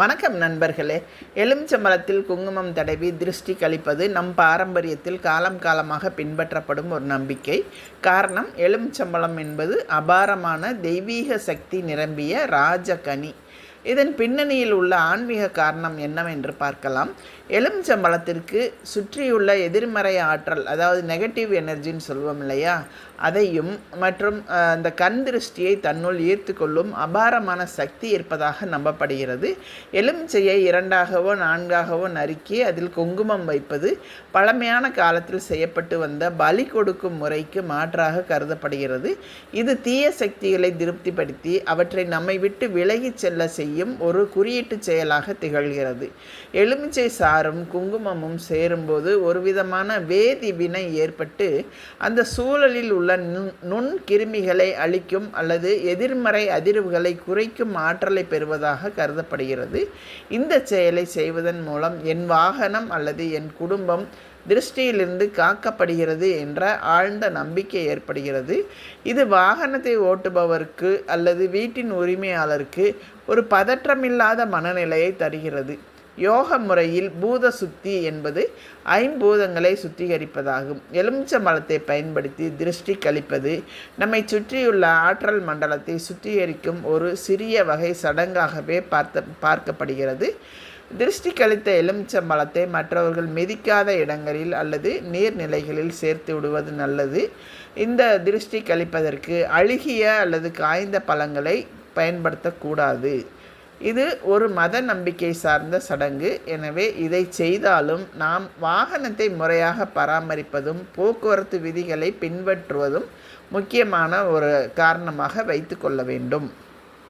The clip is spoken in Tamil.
வணக்கம் நண்பர்களே. எலுமிச்சம்பழத்தில் குங்குமம் தடவி திருஷ்டி கழிப்பது நம் பாரம்பரியத்தில் காலம் காலமாக பின்பற்றப்படும் ஒரு நம்பிக்கை. காரணம், எலுமிச்சம்பழம் என்பது அபாரமான தெய்வீக சக்தி நிரம்பிய ராஜகனி. இதன் பின்னணியில் உள்ள ஆன்மீக காரணம் என்னவென்று பார்க்கலாம். எலுமிச்சம்பழத்திற்கு சுற்றியுள்ள எதிர்மறை ஆற்றல், அதாவது நெகட்டிவ் எனர்ஜின்னு சொல்லுவோம் இல்லையா, அதையும் மற்றும் அந்த கண் திருஷ்டியை தன்னுள் ஈர்த்து கொள்ளும் அபாரமான சக்தி இருப்பதாக நம்பப்படுகிறது. எலுமிச்சையை 2ஆகவோ 4ஆகவோ நறுக்கி அதில் குங்குமம் வைப்பது பழமையான காலத்தில் செய்யப்பட்டு வந்த பலி கொடுக்கும் முறைக்கு மாற்றாக கருதப்படுகிறது. இது தீய சக்திகளை திருப்திப்படுத்தி அவற்றை நம்மை விட்டு விலகி செல்ல செய்யும் ஒரு குறியீட்டு செயலாக திகழ்கிறது. எலுமிச்சை சாறும் குங்குமமும் சேரும்போது ஒரு விதமான வேதி வினை ஏற்பட்டு அந்த சூழலில் உள்ள நுண் கிருமிகளை அழிக்கும் அல்லது எதிர்மறை அதிர்வுகளை குறைக்கும் ஆற்றலை பெறுவதாக கருதப்படுகிறது. இந்த செயலை செய்வதன் மூலம் என் வாகனம் அல்லது என் குடும்பம் திருஷ்டியிலிருந்து காக்கப்படுகிறது என்ற ஆழ்ந்த நம்பிக்கை ஏற்படுகிறது. இது வாகனத்தை ஓட்டுபவருக்கு அல்லது வீட்டின் உரிமையாளருக்கு ஒரு பதற்றமில்லாத மனநிலையை தருகிறது. யோக முறையில் பூத சுத்தி என்பது ஐம்பூதங்களை சுத்திகரிப்பதாகும். எலுமிச்சம்பழத்தை பயன்படுத்தி திருஷ்டி கழிப்பது நம்மை சுற்றியுள்ள ஆற்றல் மண்டலத்தை சுத்திகரிக்கும் ஒரு சிறிய வகை சடங்காகவே பார்க்கப்படுகிறது. திருஷ்டி கழித்த எலுமிச்சம்பழத்தை மற்றவர்கள் மிதிக்காத இடங்களில் அல்லது நீர்நிலைகளில் சேர்த்து விடுவது நல்லது. இந்த திருஷ்டி கழிப்பதற்கு அழுகிய அல்லது காய்ந்த பழங்களை பயன்படுத்தக்கூடாது. இது ஒரு மத நம்பிக்கை சார்ந்த சடங்கு. எனவே இதை செய்தாலும் நாம் வாகனத்தை முறையாக பராமரிப்பதும் போக்குவரத்து விதிகளை பின்பற்றுவதும் முக்கியமான ஒரு காரணமாக வைத்து கொள்ள வேண்டும்.